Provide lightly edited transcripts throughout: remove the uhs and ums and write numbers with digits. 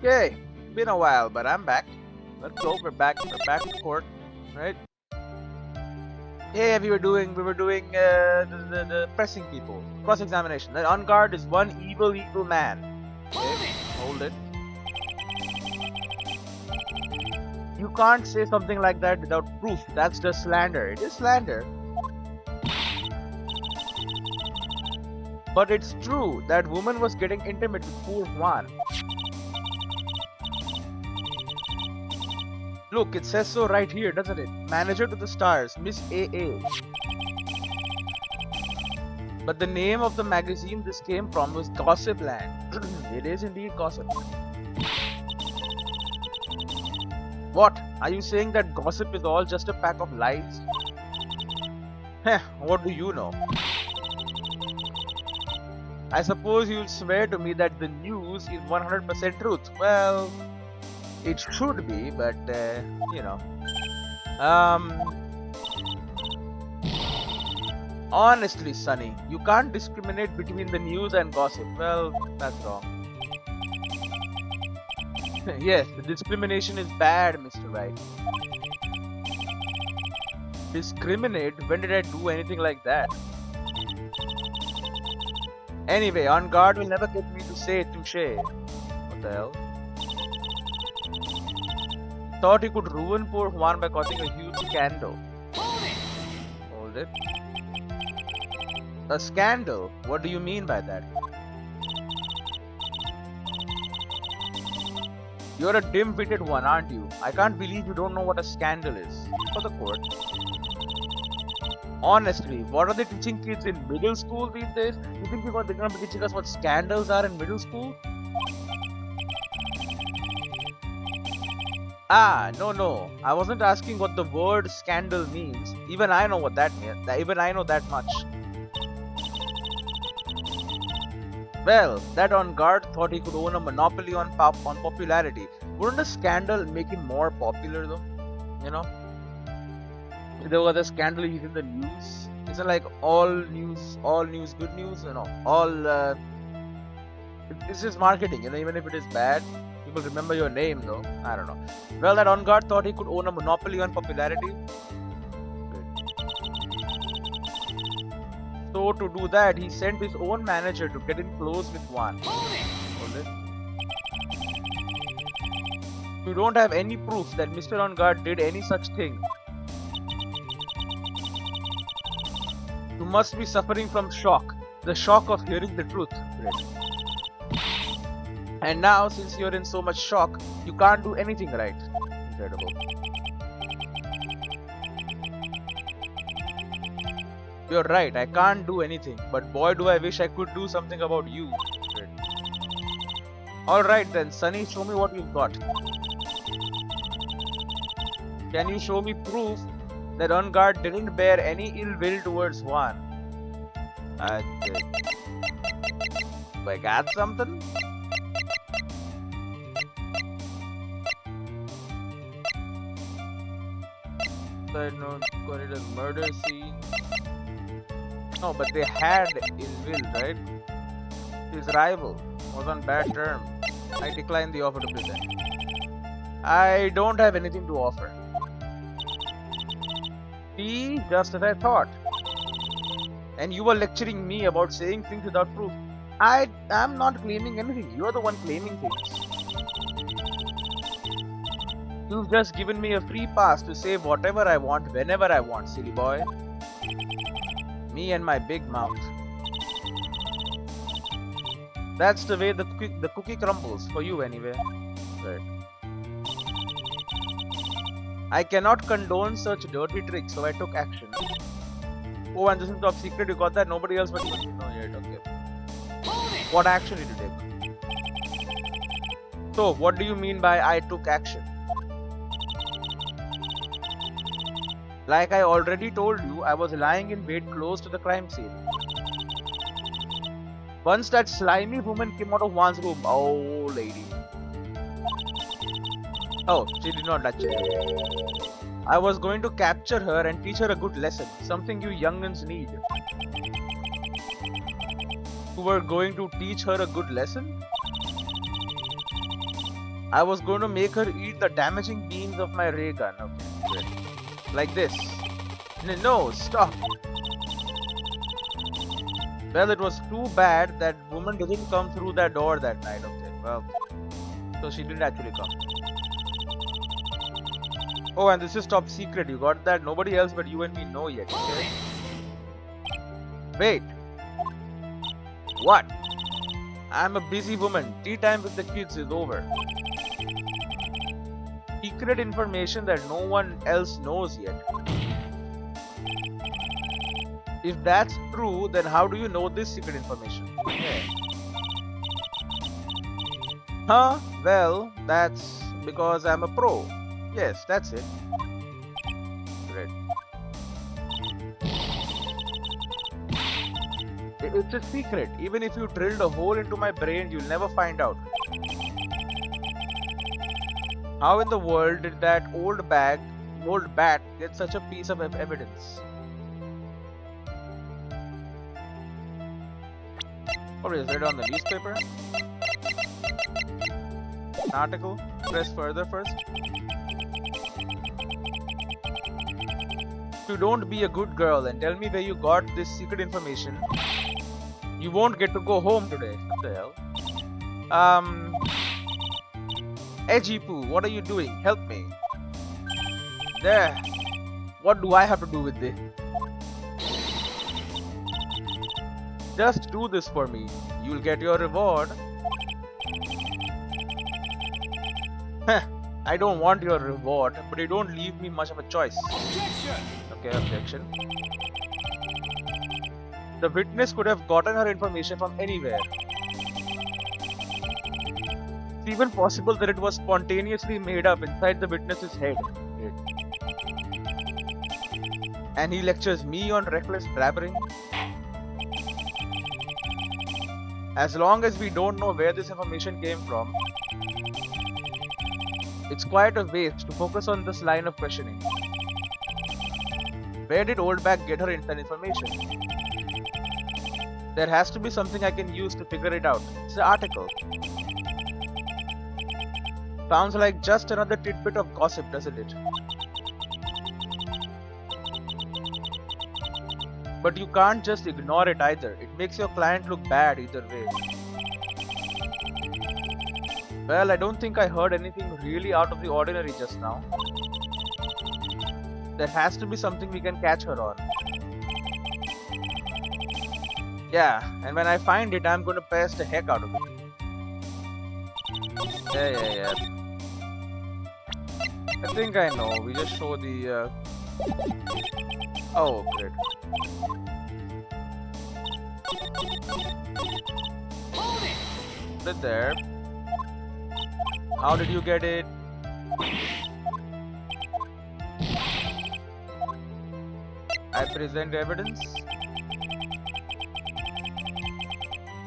Okay, been a while, but I'm back. Let's go. We're back. We're back in court, right? Yeah, we were doing the pressing people, cross-examination. The on guard is one evil man. Okay, hold it. You can't say something like that without proof. That's just slander. It is slander. But it's true that woman was getting intimate with poor Juan. Look, it says so right here, doesn't it? Manager to the stars, Miss AA. But the name of the magazine this came from was Gossip Land. It is indeed gossip. What? Are you saying that gossip is all just a pack of lies? Heh, what do you know? I suppose you'll swear to me that the news is 100% truth. Well, it should be, but you know. Honestly, Sonny, you can't discriminate between the news and gossip. Well, that's wrong. Yes, the discrimination is bad, Mr. Wright. Discriminate? When did I do anything like that? Anyway, on guard will never get me to say touche. What the hell? Thought he could ruin poor Juan by causing a huge scandal. Hold it. A scandal? What do you mean by that? You're a dim-witted one, aren't you? I can't believe you don't know what a scandal is. For the court. Honestly, what are they teaching kids in middle school these days? You think they're going to be teaching us what scandals are in middle school? Ah, no. I wasn't asking what the word scandal means. Even I know what that means. Even I know that much. Well, that on guard thought he could own a monopoly on popularity. Wouldn't a scandal make him more popular though? You know? If there was a scandal he's in the news. Isn't like all news good news? You know, all it's just marketing, you know, even if it is bad. People remember your name though. I don't know. Well, that on guard thought he could own a monopoly on popularity. So to do that, he sent his own manager to get in close with Juan. Hold it. You don't have any proof that Mr. On Guard did any such thing. You must be suffering from shock. The shock of hearing the truth. And now, since you're in so much shock, you can't do anything right. Incredible. You're right, I can't do anything, but boy do I wish I could do something about you. Alright then, Sonny, show me what you've got. Can you show me proof that On Guard didn't bear any ill will towards Juan? Do I got something? Side note, corridor murder scene. No, but they had ill will, right? His rival was on bad terms. I declined the offer to present. I don't have anything to offer. See, just as I thought. And you were lecturing me about saying things without proof. I'm not claiming anything. You're the one claiming things. You've just given me a free pass to say whatever I want, whenever I want, silly boy. Me and my big mouth. That's the way the cookie crumbles, for you anyway. Right. I cannot condone such dirty tricks, so I took action. Oh, and this is top secret, you got that? Nobody else but you know yet, okay. What action did you take? So, what do you mean by I took action? Like I already told you, I was lying in wait close to the crime scene. Once that slimy woman came out of Juan's room, oh lady. Oh, she did not touch it. I was going to capture her and teach her a good lesson, something you young'uns need. You were going to teach her a good lesson? I was going to make her eat the damaging beams of my ray gun. Okay, good. Like this. No, stop. Well, it was too bad that woman didn't come through that door that night. Okay, well, so she didn't actually come. Oh, and this is top secret. You got that? Nobody else but you and me know yet. Okay. Wait. What? I'm a busy woman. Tea time with the kids is over. Secret information that no one else knows yet. If that's true, then how do you know this secret information? Okay. Huh? Well, that's because I'm a pro. Yes, that's it. Great. It's a secret. Even if you drilled a hole into my brain, you'll never find out. How in the world did that old bat get such a piece of evidence? Probably is read on the newspaper. An article. Press further first. If you don't be a good girl and tell me where you got this secret information, you won't get to go home today. What the hell? Edgy Poo, what are you doing? Help me. There. What do I have to do with this? Just do this for me. You'll get your reward. Heh. I don't want your reward, but you don't leave me much of a choice. Objection! Okay, objection. The witness could have gotten her information from anywhere. It's even possible that it was spontaneously made up inside the witness's head. And he lectures me on reckless blabbering. As long as we don't know where this information came from, it's quite a waste to focus on this line of questioning. Where did Oldback get her inside information? There has to be something I can use to figure it out. It's an article. Sounds like just another tidbit of gossip, doesn't it? But you can't just ignore it either. It makes your client look bad either way. Well, I don't think I heard anything really out of the ordinary just now. There has to be something we can catch her on. Yeah, and when I find it, I'm gonna pest the heck out of it. Yeah. I think I know. We just show the... Oh, great. Put it there. How did you get it? I present evidence.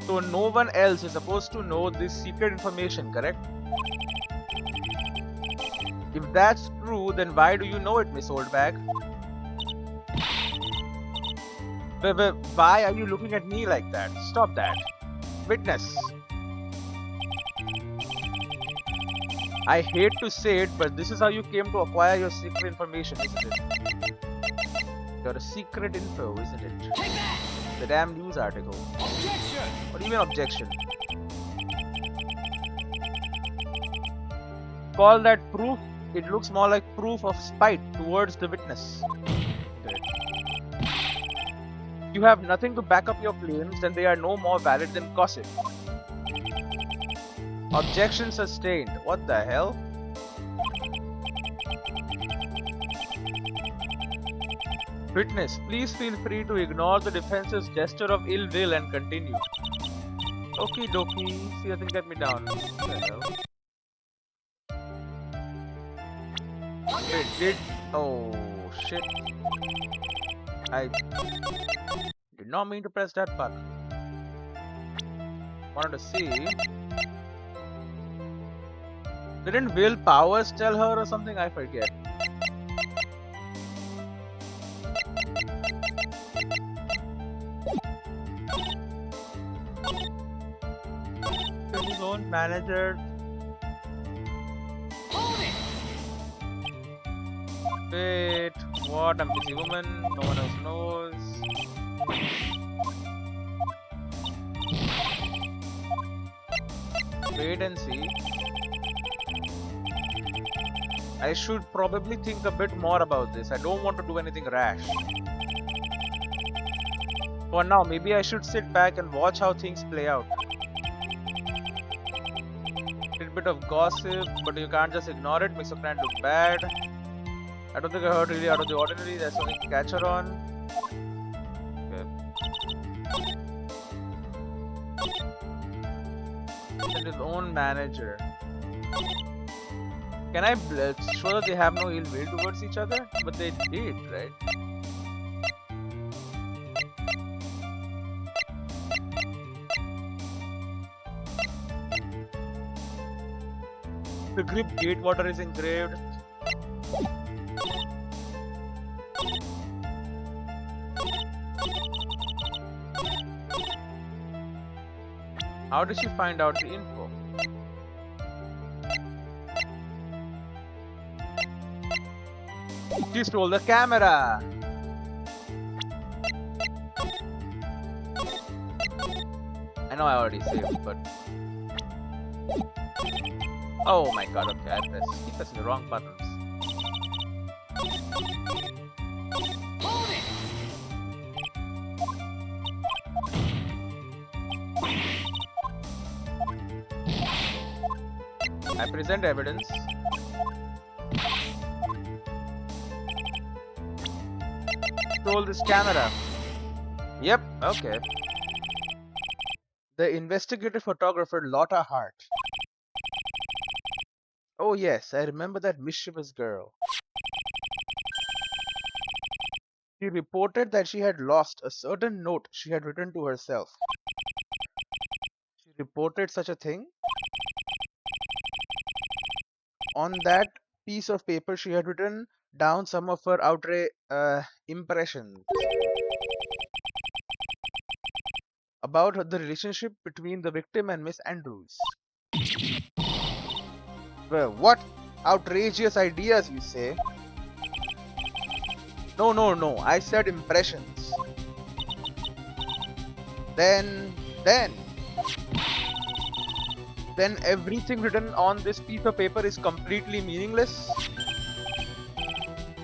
So no one else is supposed to know this secret information, correct? If that's true, then why do you know it, Miss Oldbag? Why are you looking at me like that? Stop that. Witness. I hate to say it, but this is how you came to acquire your secret information, isn't it? You're a secret info, isn't it? The damn news article. Objection! What do you mean objection? Call that proof? It looks more like proof of spite towards the witness. Okay. You have nothing to back up your claims, then they are no more valid than gossip. Objection sustained. What the hell? Witness, please feel free to ignore the defense's gesture of ill will and continue. Okie dokie. See, I think get me down. What the hell? Wait, oh shit. I did not mean to press that button. Wanted to see. Didn't Will Powers tell her or something? I forget. His own manager. Wait, what? I'm busy woman. No one else knows. Wait and see. I should probably think a bit more about this. I don't want to do anything rash. For now, maybe I should sit back and watch how things play out. A little bit of gossip, but you can't just ignore it. Makes your client look bad. I don't think I heard really out of the ordinary. There's something to catch her on. Okay. And his own manager. Can I show that they have no ill will towards each other? But they did, right? The grip gatewater is engraved. How did she find out the info? She stole the camera! I know I already saved, but... Oh my god, okay, I keep pressing the wrong buttons. I present evidence. Stole this camera. Yep, okay. The investigative photographer Lotta Hart. Oh yes, I remember that mischievous girl. She reported that she had lost a certain note she had written to herself. She reported such a thing? On that piece of paper she had written down some of her impressions about the relationship between the victim and Miss Andrews. Well, what outrageous ideas, you say? No, I said impressions. Then everything written on this piece of paper is completely meaningless?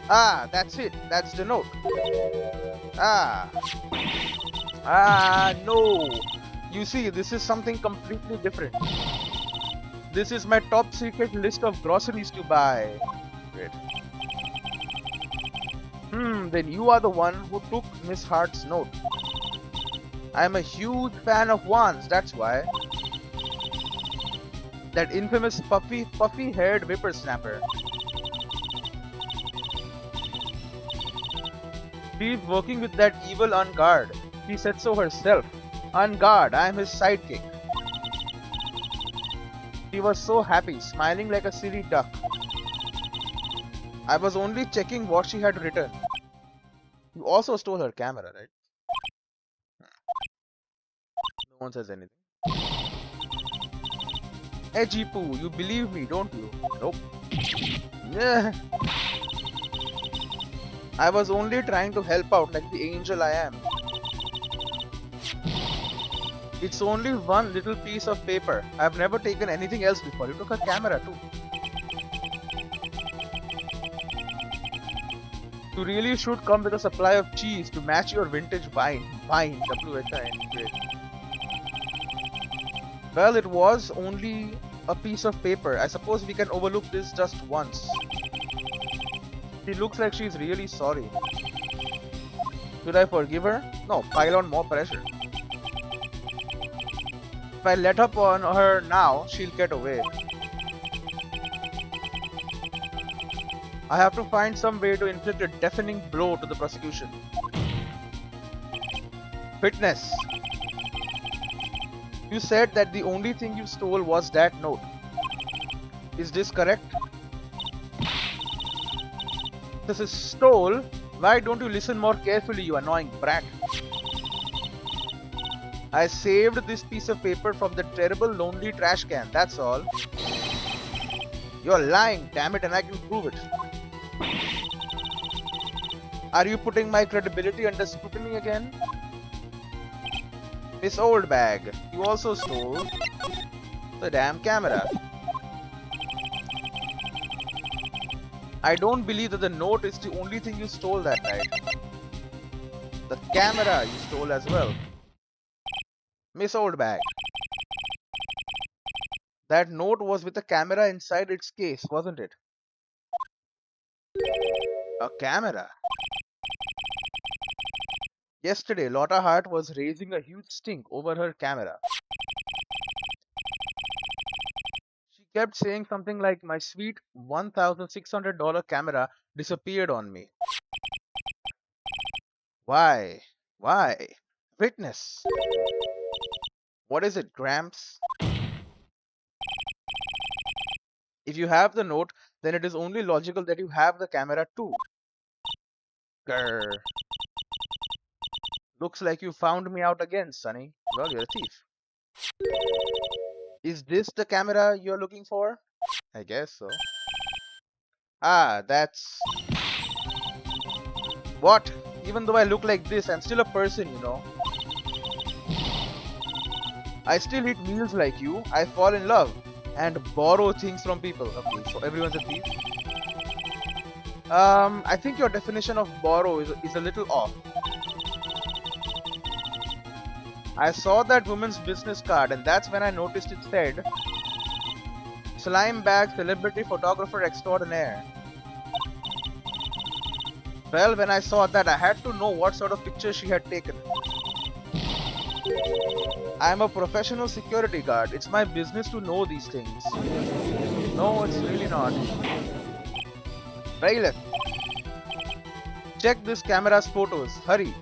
Ah, that's it. That's the note. No. You see, this is something completely different. This is my top secret list of groceries to buy. Wait. Then you are the one who took Miss Hart's note. I am a huge fan of wands, that's why. That infamous puffy-haired whippersnapper. She's working with that evil on guard. She said so herself. On guard, I am his sidekick. She was so happy, smiling like a silly duck. I was only checking what she had written. You also stole her camera, right? No one says anything. Hey Jeepu, you believe me, don't you? Nope. Yeah. I was only trying to help out like the angel I am. It's only one little piece of paper. I've never taken anything else before. You took a camera too. You really should come with a supply of cheese to match your vintage wine. Wine, W-H-I-N. Well, it was only a piece of paper. I suppose we can overlook this just once. She looks like she's really sorry. Should I forgive her? No, pile on more pressure. If I let up on her now, she'll get away. I have to find some way to inflict a deafening blow to the prosecution. Witness. You said that the only thing you stole was that note. Is this correct? This is stole? Why don't you listen more carefully, you annoying brat? I saved this piece of paper from the terrible lonely trash can, that's all. You're lying, damn it, and I can prove it. Are you putting my credibility under scrutiny again? Miss Oldbag, you also stole the damn camera. I don't believe that the note is the only thing you stole that night. The camera you stole as well. Miss Oldbag, that note was with a camera inside its case, wasn't it? A camera? Yesterday, Lotta Hart was raising a huge stink over her camera. She kept saying something like, my sweet $1,600 camera disappeared on me. Why? Why? Witness. What is it, Gramps? If you have the note, then it is only logical that you have the camera too. Grr. Looks like you found me out again, Sonny. Well, you're a thief. Is this the camera you're looking for? I guess so. Ah, that's... What? Even though I look like this, I'm still a person, you know. I still eat meals like you. I fall in love and borrow things from people. Okay, so everyone's a thief. I think your definition of borrow is a little off. I saw that woman's business card and that's when I noticed it said Slime Bag Celebrity Photographer Extraordinaire. Well, when I saw that, I had to know what sort of picture she had taken. I'm a professional security guard. It's my business to know these things. No, it's really not. Bailiff, check this camera's photos. Hurry.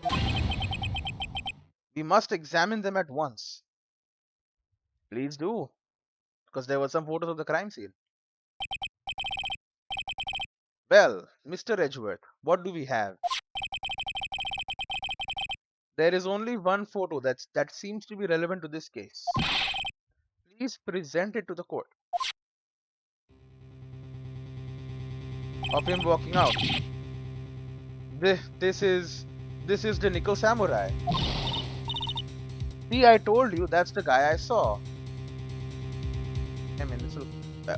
We must examine them at once. Please do. Because there were some photos of the crime scene. Well, Mr. Edgeworth, what do we have? There is only one photo that seems to be relevant to this case. Please present it to the court. Of him walking out. This is the Nickel Samurai. See, I told you that's the guy I saw. I mean,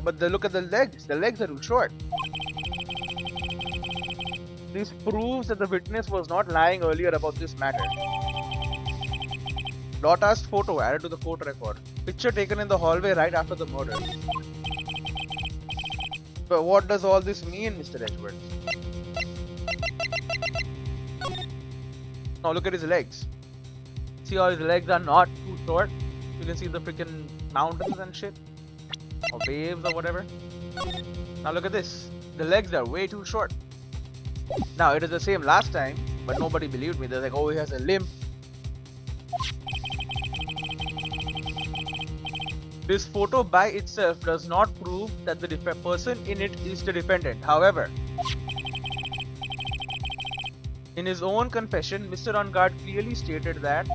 but look at the legs. The legs are too short. This proves that the witness was not lying earlier about this matter. Lotta's photo added to the court record. Picture taken in the hallway right after the murder. But what does all this mean, Mr. Edgeworth? Now look at his legs. See how his legs are not too short? You can see the freaking mountains and shit. Or waves or whatever. Now look at this. The legs are way too short. Now it is the same last time, but nobody believed me. They're like, oh, he has a limp. This photo by itself does not prove that the person in it is the defendant. However, in his own confession, Mr. On Guard clearly stated that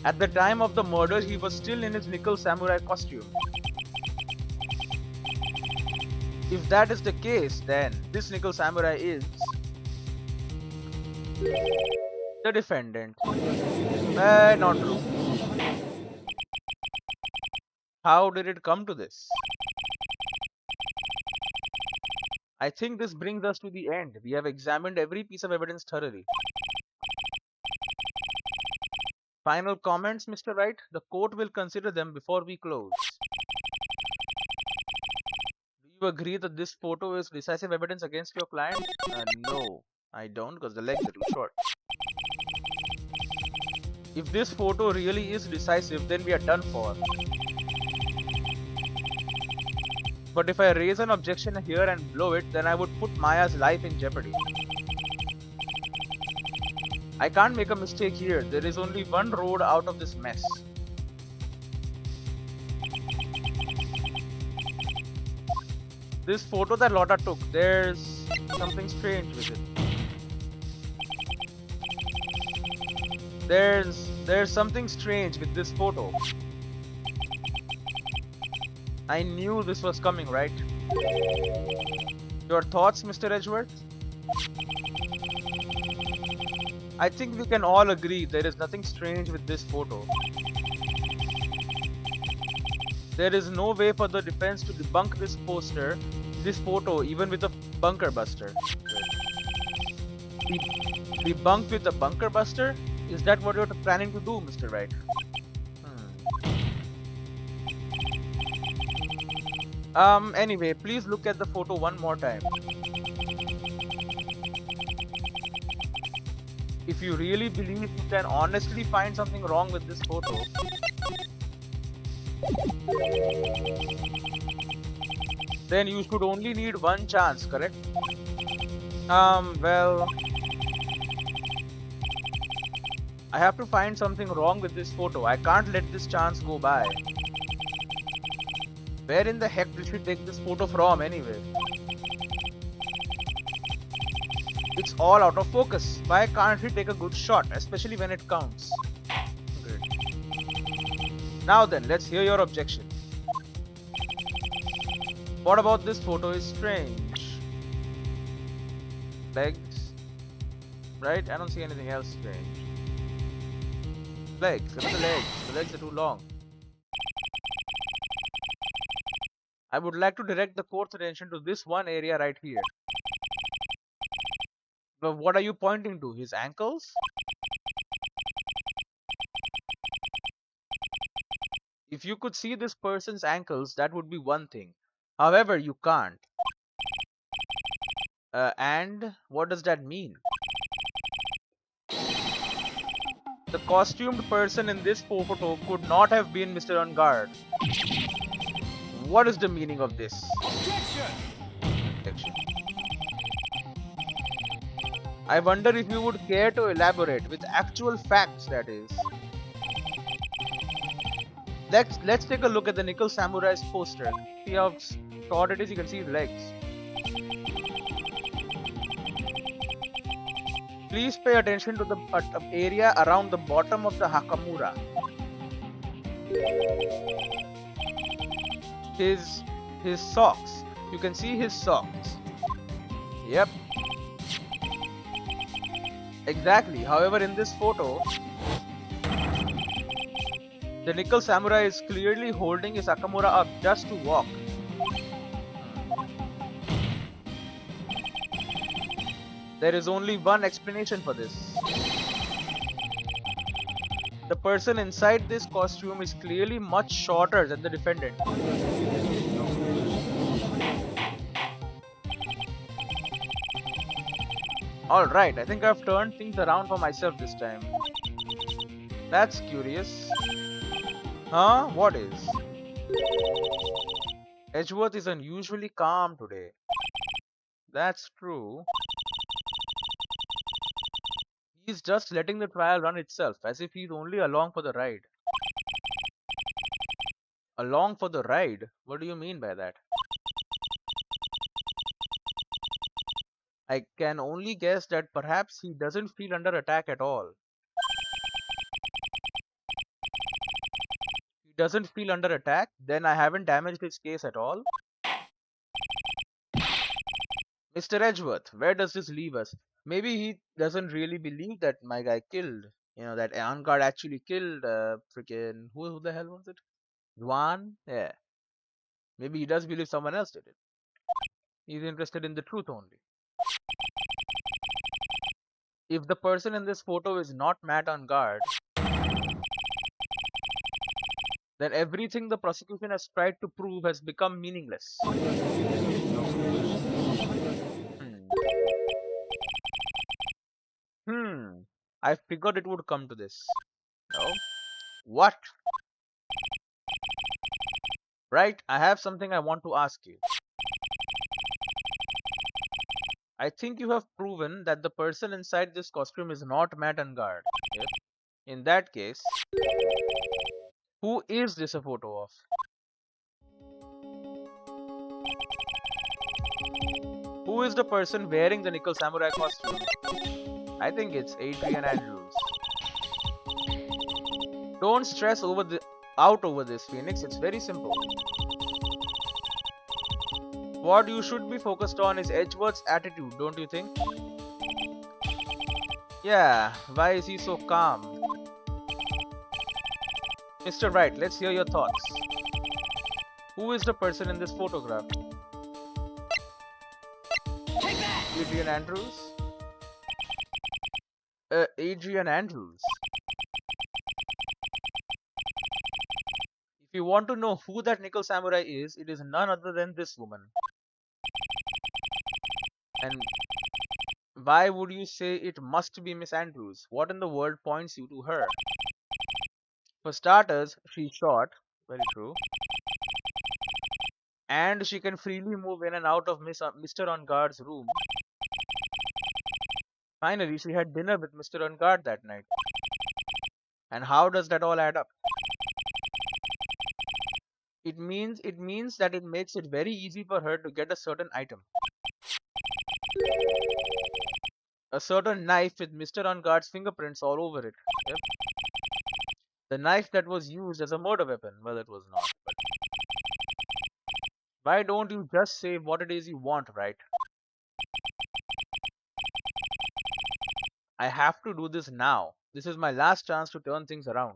at the time of the murder, he was still in his Nickel Samurai costume. If that is the case, then this Nickel Samurai is the defendant. Not true. How did it come to this? I think this brings us to the end. We have examined every piece of evidence thoroughly. Final comments, Mr. Wright? The court will consider them before we close. Do you agree that this photo is decisive evidence against your client? No, I don't, because the legs are too short. If this photo really is decisive, then we are done for. But if I raise an objection here and blow it, then I would put Maya's life in jeopardy. I can't make a mistake here. There is only one road out of this mess. This photo that Lotta took, there's something strange with it. There's something strange with this photo. I knew this was coming, right? Your thoughts, Mr. Edgeworth? I think we can all agree there is nothing strange with this photo. There is no way for the defense to debunk this photo, even with a bunker buster. Debunked with a bunker buster? Is that what you're planning to do, Mr. Wright? Anyway, please look at the photo one more time. If you really believe you can honestly find something wrong with this photo, then you should only need one chance, correct? Well, I have to find something wrong with this photo. I can't let this chance go by. Where in the heck did she take this photo from anyway? It's all out of focus. Why can't she take a good shot, especially when it counts? Great. Now then, let's hear your objection. What about this photo is strange? Legs? Right? I don't see anything else strange. Legs. Look at the legs. The legs are too long. I would like to direct the court's attention to this one area right here. But what are you pointing to? His ankles? If you could see this person's ankles, that would be one thing. However, you can't. And what does that mean? The costumed person in this photo could not have been Mr. On Guard. What is the meaning of this? Objection. I wonder if you would care to elaborate with actual facts, that is. Let's take a look at the Nickel Samurai's poster. See how short it is? You can see his legs. Please pay attention to the area around the bottom of the Hakamura. His socks. You can see his socks. Yep. Exactly. However, in this photo, the Nickel Samurai is clearly holding his Hakamura up just to walk. There is only one explanation for this. The person inside this costume is clearly much shorter than the defendant. Alright, I think I've turned things around for myself this time. That's curious. Huh? What is? Edgeworth is unusually calm today. That's true. He's just letting the trial run itself, as if he's only along for the ride. Along for the ride? What do you mean by that? I can only guess that perhaps he doesn't feel under attack at all. He doesn't feel under attack? Then I haven't damaged his case at all. Mr. Edgeworth, where does this leave us? Maybe he doesn't really believe that my guy killed. You know, that Angard actually killed freaking who the hell was it? Juan? Yeah. Maybe he does believe someone else did it. He's interested in the truth only. If the person in this photo is not Matt on guard, then everything the prosecution has tried to prove has become meaningless. I figured it would come to this. No? What? Right, I have something I want to ask you. I think you have proven that the person inside this costume is not Matt Ungard. Yep. In that case, who is this a photo of? Who is the person wearing the Nickel Samurai costume? I think it's Adrian Andrews. Don't stress out over this, Phoenix. It's very simple. What you should be focused on is Edgeworth's attitude, don't you think? Yeah, why is he so calm? Mr. Wright, let's hear your thoughts. Who is the person in this photograph? Adrian Andrews? Adrian Andrews. If you want to know who that nickel samurai is, it is none other than this woman. And why would you say it must be Miss Andrews? What in the world points you to her? For starters, she's short, very true, and she can freely move in and out of Mr. On Guard's room. Finally, she had dinner with Mr. On Guard that night. And how does that all add up? It means that it makes it very easy for her to get a certain item. A certain knife with Mr. On Guard's fingerprints all over it. Yep. The knife that was used as a murder weapon. Well, it was not. But why don't you just say what it is you want, right? I have to do this now. This is my last chance to turn things around.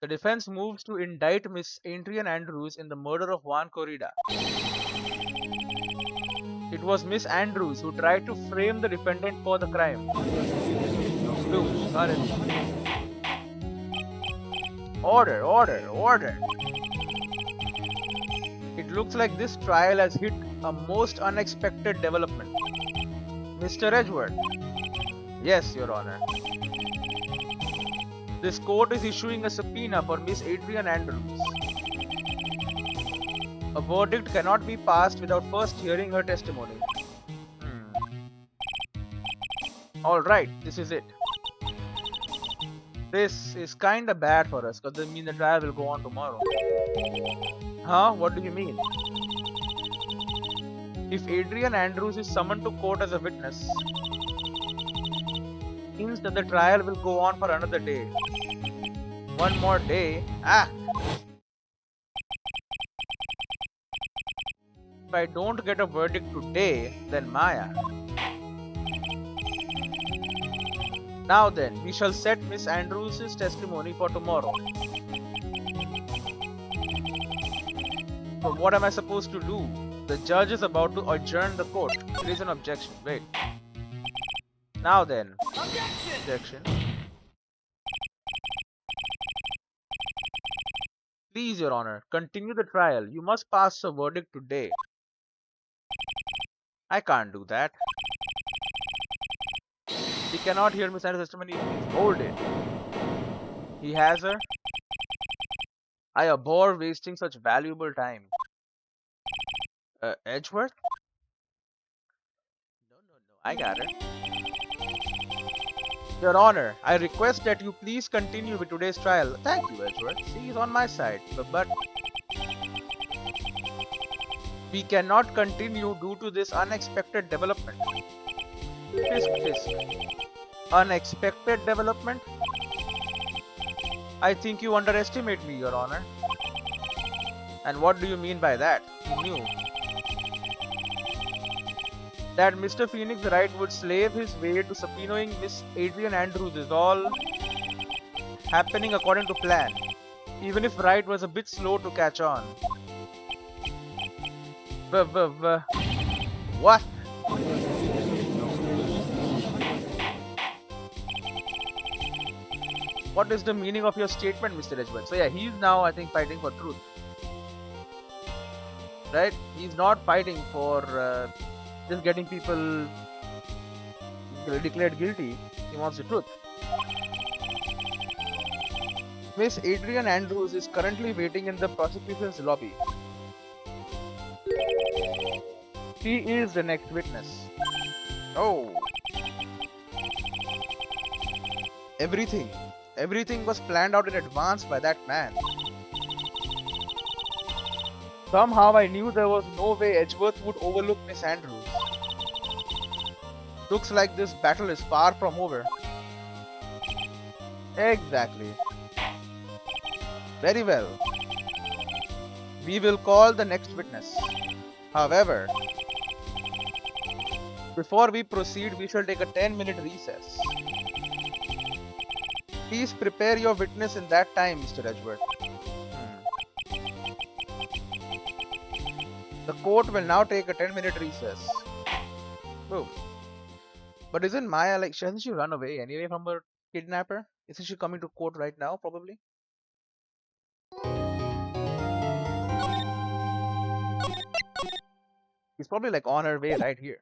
The defense moves to indict Miss Adrian Andrews in the murder of Juan Corrida. It was Miss Andrews who tried to frame the defendant for the crime. Look, got it. Order, order, order. It looks like this trial has hit a most unexpected development. Mr. Edgeworth. Yes, Your Honor. This court is issuing a subpoena for Miss Adrian Andrews. A verdict cannot be passed without first hearing her testimony. Alright, this is it. This is kinda bad for us because it means the trial will go on tomorrow. Huh? What do you mean? If Adrian Andrews is summoned to court as a witness, it means that the trial will go on for another day. One more day? Ah! If I don't get a verdict today, then Maya. Now then, we shall set Miss Andrews' testimony for tomorrow. So what am I supposed to do? The judge is about to adjourn the court. There is an objection. Wait. Now then. Objection. Please, Your Honor, continue the trial. You must pass a verdict today. I can't do that. He cannot hear Miss Andrews' testimony. Hold it. He has her. I abhor wasting such valuable time. Edgeworth? No. I got it. Your Honor, I request that you please continue with today's trial. Thank you, Edgeworth. He is on my side. But we cannot continue due to this unexpected development. Tisk. Unexpected development? I think you underestimate me, Your Honor. And what do you mean by that? You knew that Mr. Phoenix Wright would slave his way to subpoenaing Miss Adrian Andrews is all happening according to plan, even if Wright was a bit slow to catch on. What? What is the meaning of your statement, Mr. Edgeworth? So yeah, he's now, I think, fighting for truth. Right? He's not fighting for just getting people declared guilty. He wants the truth. Miss Adrian Andrews is currently waiting in the prosecution's lobby. She is the next witness. Oh. Everything was planned out in advance by that man. Somehow I knew there was no way Edgeworth would overlook Miss Andrews. Looks like this battle is far from over. Exactly. Very well. We will call the next witness. However, before we proceed, we shall take a 10-minute recess. Please prepare your witness in that time, Mr. Edgeworth. The court will now take a 10-minute recess. Boom. But isn't Maya like, hasn't she run away anyway from her kidnapper? Isn't she coming to court right now, probably? She's probably like on her way right here.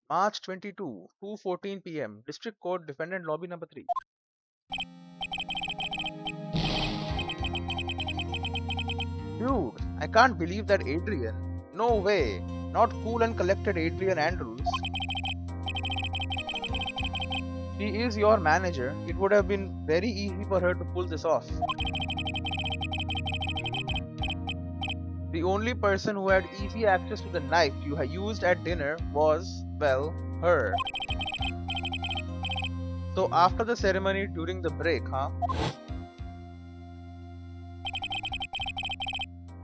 March 22, 2:14 p.m. District Court, Defendant Lobby number 3. Dude, I can't believe that Adrian. No way. Not cool and collected Adrian Andrews. She is your manager. It would have been very easy for her to pull this off. The only person who had easy access to the knife you had used at dinner was, well, her. So after the ceremony during the break, huh?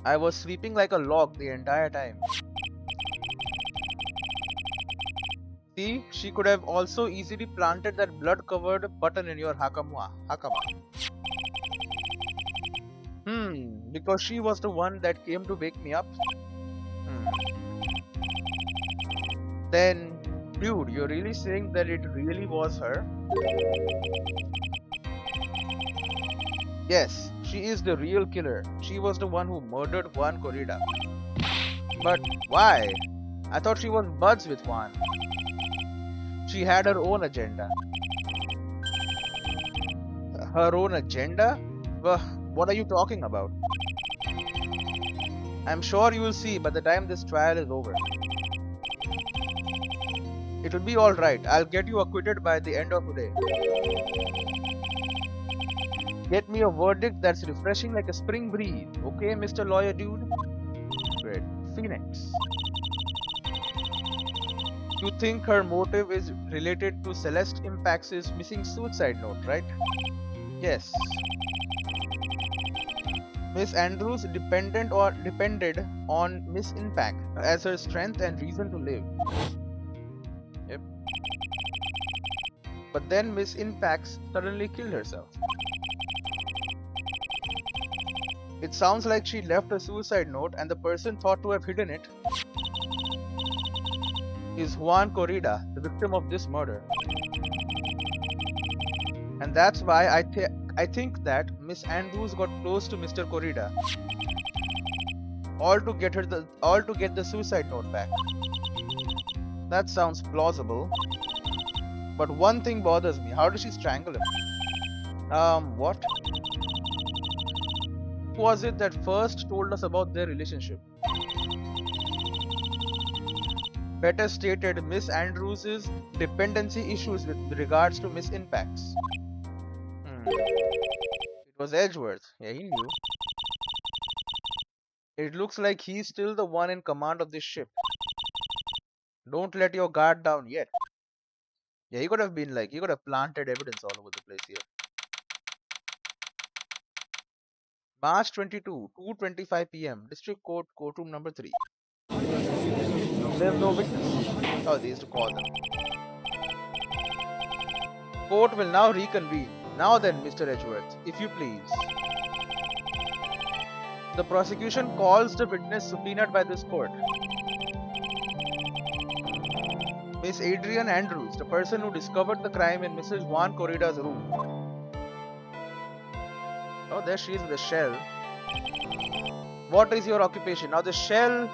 I was sleeping like a log the entire time. See, she could have also easily planted that blood-covered button in your hakama. Because she was the one that came to wake me up. Then, dude, you're really saying that it really was her? Yes, she is the real killer. She was the one who murdered Juan Corrida. But why? I thought she was buds with Juan. She had her own agenda. Her own agenda? What are you talking about? I'm sure you will see by the time this trial is over. It will be alright. I'll get you acquitted by the end of today. Get me a verdict that's refreshing like a spring breeze. Okay, Mr. Lawyer Dude? Great. Phoenix. You think her motive is related to Celeste Impax's missing suicide note, right? Yes. Miss Andrews depended on Miss Impact as her strength and reason to live. Yep. But then Miss Impact suddenly killed herself. It sounds like she left a suicide note and the person thought to have hidden it is Juan Corrida, the victim of this murder. And that's why I think that Miss Andrews got close to Mr. Corrida. All to get the suicide note back. That sounds plausible. But one thing bothers me. How did she strangle him? What? Who was it that first told us about their relationship? Better stated, Miss Andrews' dependency issues with regards to Miss Impact's. It was Edgeworth. Yeah, he knew. It looks like he's still the one in command of this ship. Don't let your guard down yet. Yeah, he could have planted evidence all over the place here. March 22, 2:25 p.m. District Court, courtroom number 3. There's no witness. Oh, they used to call them. Court will now reconvene. Now then, Mr. Edgeworth, if you please. The prosecution calls the witness subpoenaed by this court. Miss Adrian Andrews, the person who discovered the crime in Mrs. Juan Corrida's room. Oh, there she is with the shell. What is your occupation? Now the shell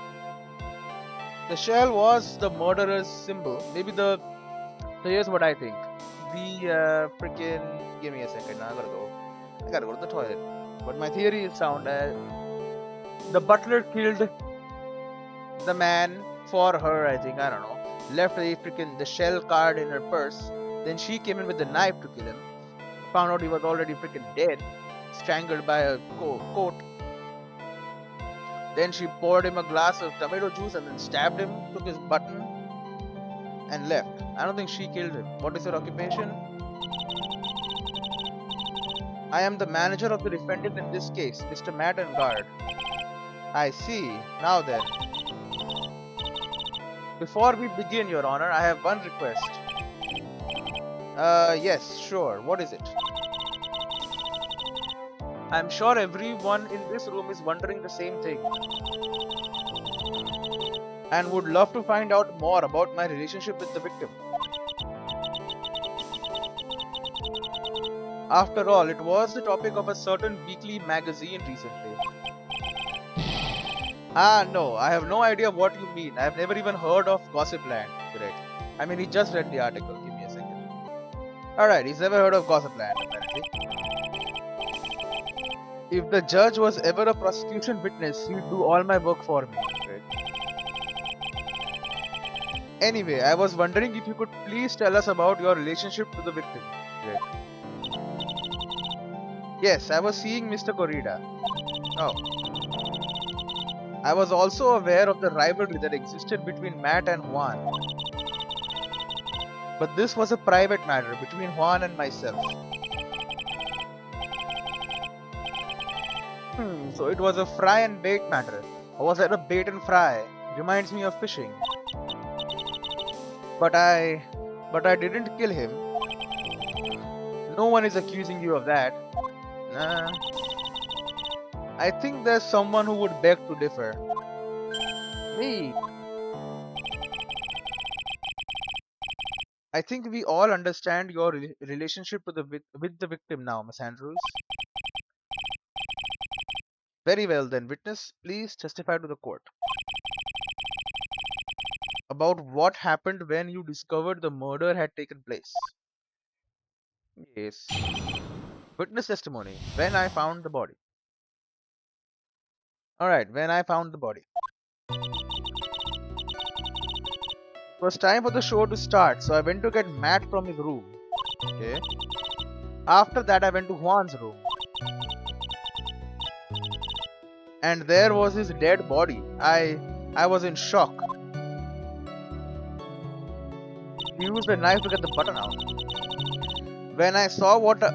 was the murderer's symbol. Maybe so here's what I think. The freaking, give me a second. I gotta go to the toilet. But my theory is sound. The butler killed the man for her. I think, I don't know. Left the shell card in her purse. Then she came in with the knife to kill him. Found out he was already freaking dead, strangled by a coat. Then she poured him a glass of tomato juice and then stabbed him, took his button, and left. I don't think she killed him. What is her occupation? I am the manager of the defendant in this case, Mr. Matt and Guard. I see. Now then. Before we begin, Your Honor, I have one request. Yes, sure. What is it? I'm sure everyone in this room is wondering the same thing. And would love to find out more about my relationship with the victim. After all, it was the topic of a certain weekly magazine recently. No, I have no idea what you mean. I have never even heard of Gossipland. Great. I mean, he just read the article. Give me a second. Alright, he's never heard of Gossipland, apparently. If the judge was ever a prosecution witness, he'd do all my work for me. Great. Anyway, I was wondering if you could please tell us about your relationship to the victim. Great. Yes, I was seeing Mr. Corrida. Oh. I was also aware of the rivalry that existed between Matt and Juan. But this was a private matter between Juan and myself. So it was a fry and bait matter. Or was it a bait and fry? Reminds me of fishing. But I didn't kill him. No one is accusing you of that. Nah. I think there's someone who would beg to differ. Me. I think we all understand your relationship with the victim now, Miss Andrews. Very well then, witness, please testify to the court. About what happened when you discovered the murder had taken place. Yes. Witness testimony. When I found the body. Alright, when I found the body. It was time for the show to start, so I went to get Matt from his room. Okay. After that, I went to Juan's room. And there was his dead body. I was in shock. He used a knife to get the button out. When I saw what I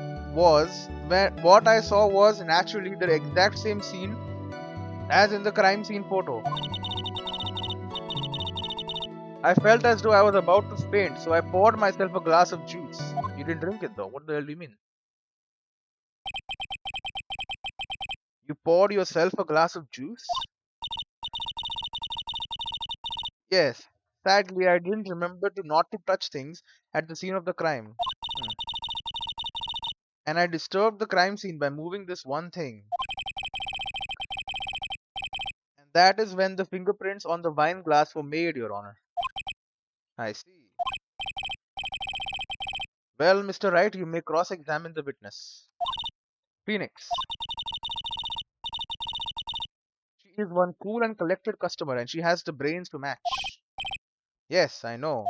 saw was naturally the exact same scene as in the crime scene photo. I felt as though I was about to faint, so I poured myself a glass of juice. You didn't drink it though. What the hell do you mean? You poured yourself a glass of juice? Yes. Sadly, I didn't remember not to touch things at the scene of the crime. And I disturbed the crime scene by moving this one thing. And that is when the fingerprints on the wine glass were made, Your Honor. I see. Well, Mr. Wright, you may cross-examine the witness. Phoenix. She is one cool and collected customer and she has the brains to match. Yes, I know.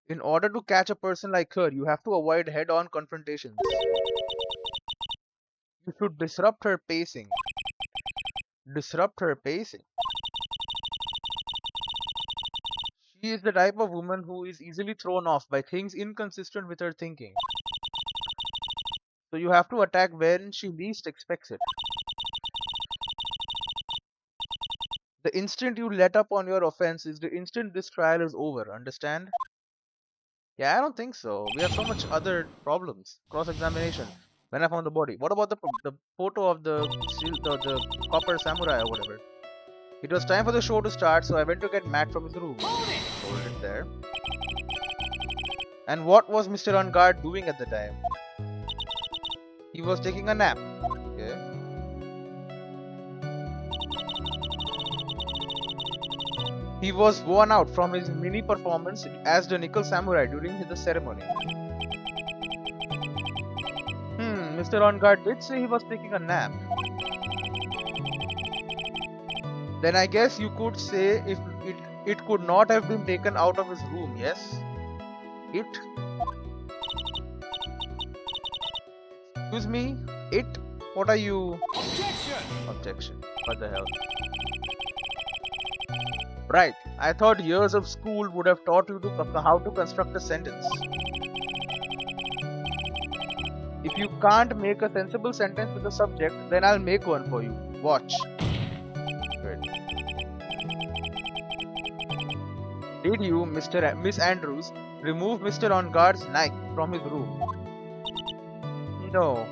In order to catch a person like her, you have to avoid head-on confrontations. You should disrupt her pacing. Disrupt her pacing. She is the type of woman who is easily thrown off by things inconsistent with her thinking. So you have to attack wherein she least expects it. The instant you let up on your offense is the instant this trial is over, understand? Yeah, I don't think so. We have so much other problems. Cross-examination. When I found the body. What about the photo of the copper samurai or whatever? It was time for the show to start, so I went to get Matt from his room. Hold it there. And what was Mr. On Guard doing at the time? He was taking a nap. Okay. He was worn out from his mini performance as the Nickel Samurai during the ceremony. Mr. On Guard did say he was taking a nap. Then I guess you could say if it could not have been taken out of his room, yes? It? Excuse me? It? What are you? Objection! Objection. What the hell? Right. I thought years of school would have taught you how to construct a sentence. If you can't make a sensible sentence with the subject, then I'll make one for you. Watch. Good. Did you, Miss Andrews, remove Mr. On Guard's knife from his room? No.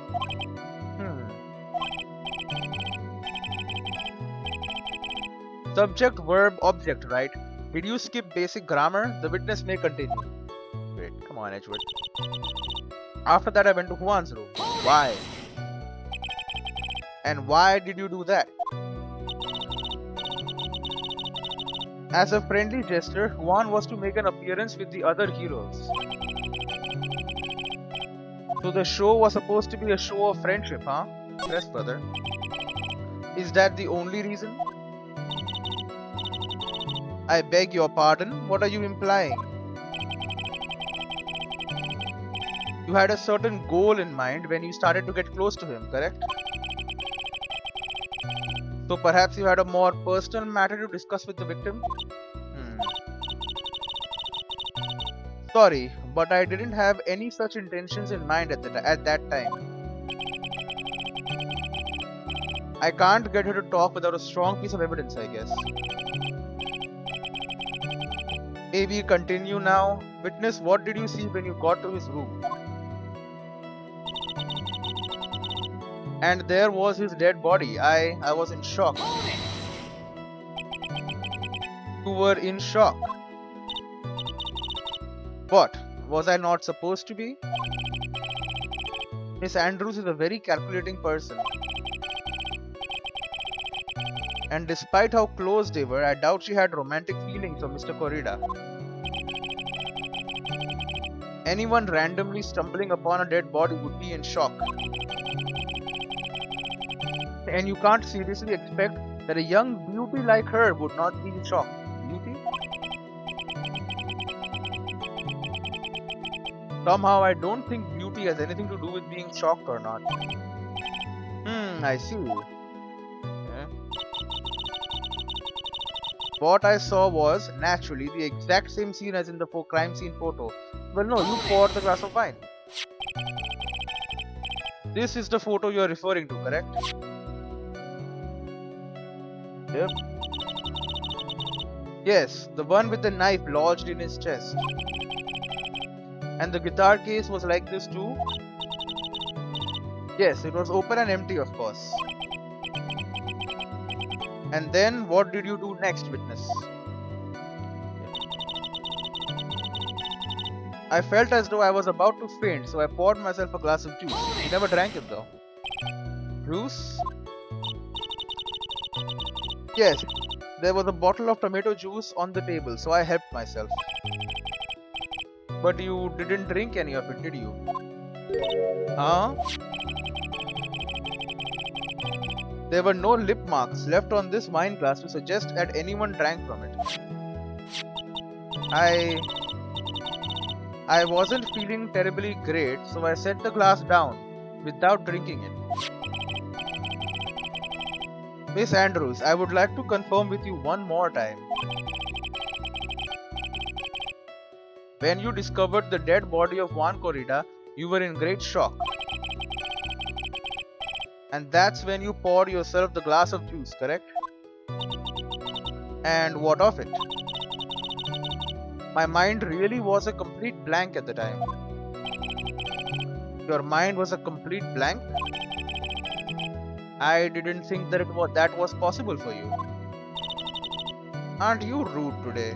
Hmm. Subject, verb, object, right? Did you skip basic grammar? The witness may continue. Wait, come on, Edgewood. After that, I went to Juan's room. Why? And why did you do that? As a friendly gesture, Juan was to make an appearance with the other heroes. So the show was supposed to be a show of friendship, huh? Yes, brother. Is that the only reason? I beg your pardon, what are you implying? You had a certain goal in mind when you started to get close to him, correct? So perhaps you had a more personal matter to discuss with the victim? Hmm. Sorry, but I didn't have any such intentions in mind at that time. I can't get her to talk without a strong piece of evidence, I guess. Maybe continue now. Witness, what did you see when you got to his room? And there was his dead body. I was in shock. You were in shock. What? Was I not supposed to be? Miss Andrews is a very calculating person. And despite how close they were, I doubt she had romantic feelings for Mr. Corrida. Anyone randomly stumbling upon a dead body would be in shock. And you can't seriously expect that a young beauty like her would not be in shock. Beauty? Somehow I don't think beauty has anything to do with being shocked or not. I see. Yeah. What I saw was, naturally, the exact same scene as in the crime scene photo. Well, no, you poured the glass of wine. This is the photo you're referring to, correct? Yep. Yes, the one with the knife lodged in his chest. And the guitar case was like this too? Yes, it was open and empty, of course. And then, what did you do next, witness? I felt as though I was about to faint, so I poured myself a glass of juice. He never drank it though. Juice? Yes, there was a bottle of tomato juice on the table, so I helped myself. But you didn't drink any of it, did you? Huh? There were no lip marks left on this wine glass to suggest that anyone drank from it. I wasn't feeling terribly great, so I set the glass down without drinking it. Miss Andrews, I would like to confirm with you one more time. When you discovered the dead body of Juan Corrida, you were in great shock. And that's when you poured yourself the glass of juice, correct? And what of it? My mind really was a complete blank at the time. Your mind was a complete blank? I didn't think that that was possible for you. Aren't you rude today?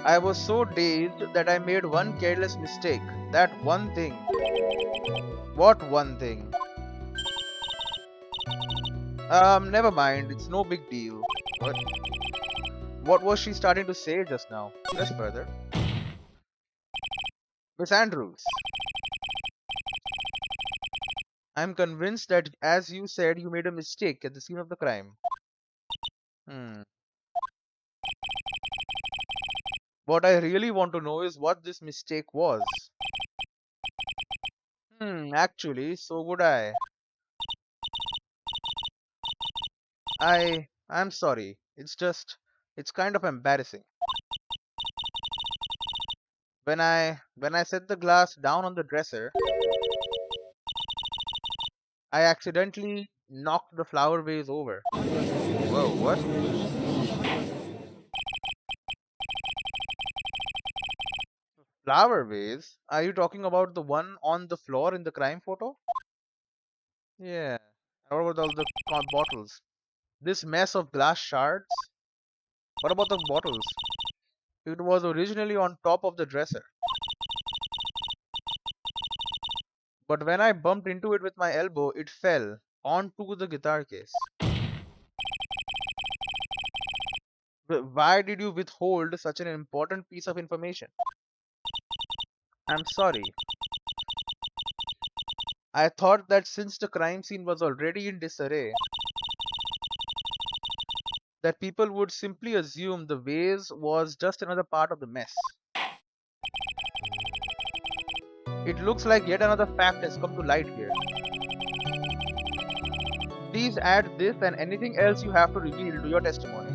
I was so dazed that I made one careless mistake. That one thing. What one thing? Never mind. It's no big deal. What? What was she starting to say just now? Press further. Miss Andrews. I'm convinced that, as you said, you made a mistake at the scene of the crime. What I really want to know is what this mistake was. Actually, so would I. I'm sorry. It's kind of embarrassing. When I set the glass down on the dresser, I accidentally knocked the flower vase over. Whoa, what? Flower vase? Are you talking about the one on the floor in the crime photo? Yeah. What about all the bottles? This mess of glass shards? What about the bottles? It was originally on top of the dresser. But when I bumped into it with my elbow, it fell onto the guitar case. Why did you withhold such an important piece of information? I'm sorry. I thought that since the crime scene was already in disarray, that people would simply assume the vase was just another part of the mess. It looks like yet another fact has come to light here. Please add this and anything else you have to reveal to your testimony.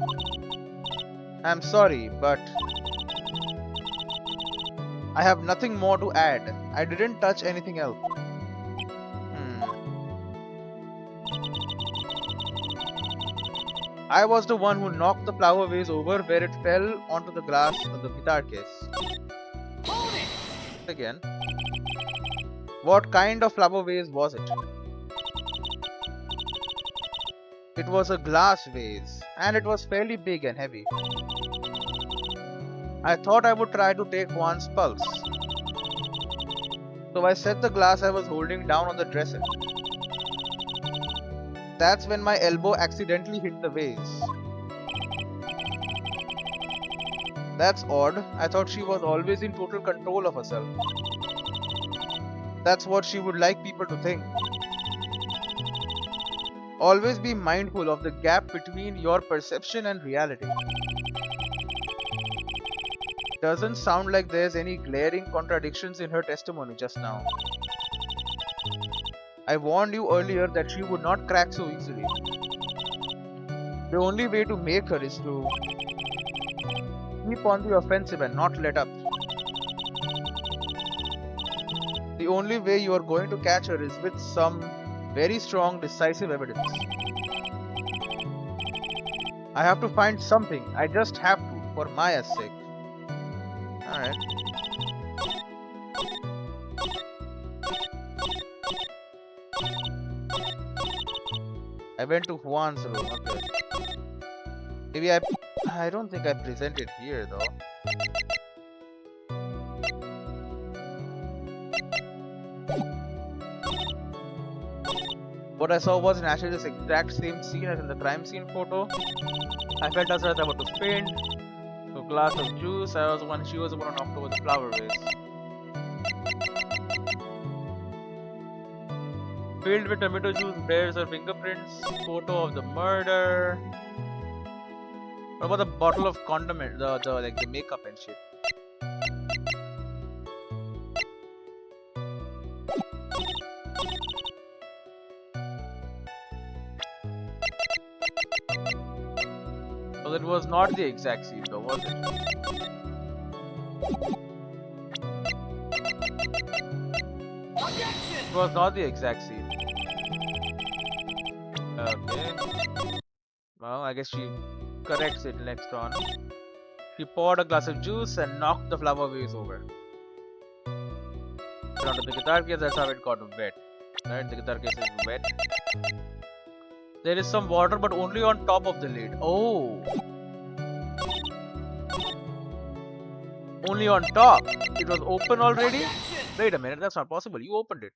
I'm sorry, but I have nothing more to add. I didn't touch anything else. I was the one who knocked the flower vase over where it fell onto the glass of the guitar case. Again. What kind of flower vase was it? It was a glass vase, and it was fairly big and heavy. I thought I would try to take Juan's pulse. So I set the glass I was holding down on the dresser. That's when my elbow accidentally hit the vase. That's odd. I thought she was always in total control of herself. That's what she would like people to think. Always be mindful of the gap between your perception and reality. Doesn't sound like there's any glaring contradictions in her testimony just now. I warned you earlier that she would not crack so easily. The only way to make her is to keep on the offensive and not let up. The only way you are going to catch her is with some very strong, decisive evidence. I have to find something. I just have to, for Maya's sake. Alright. I went to Juan's room. Okay. Maybe I don't think I presented here though. What I saw wasn't actually this exact same scene as in the crime scene photo. I felt as if I was to faint. So glass of juice. She was the one who knocked over the flower vase. Filled with tomato juice bears her fingerprints. Photo of the murder. What about the bottle of condiment? The makeup and shit. So that was not the exact scene though, was it? It was not the exact scene. Okay. Well, I guess she corrects it next on. She poured a glass of juice and knocked the flower vase over. Onto the guitar case, that's how it got wet. Right, the guitar case is wet. There is some water, but only on top of the lid. Oh! Only on top. It was open already? Wait a minute, that's not possible. You opened it.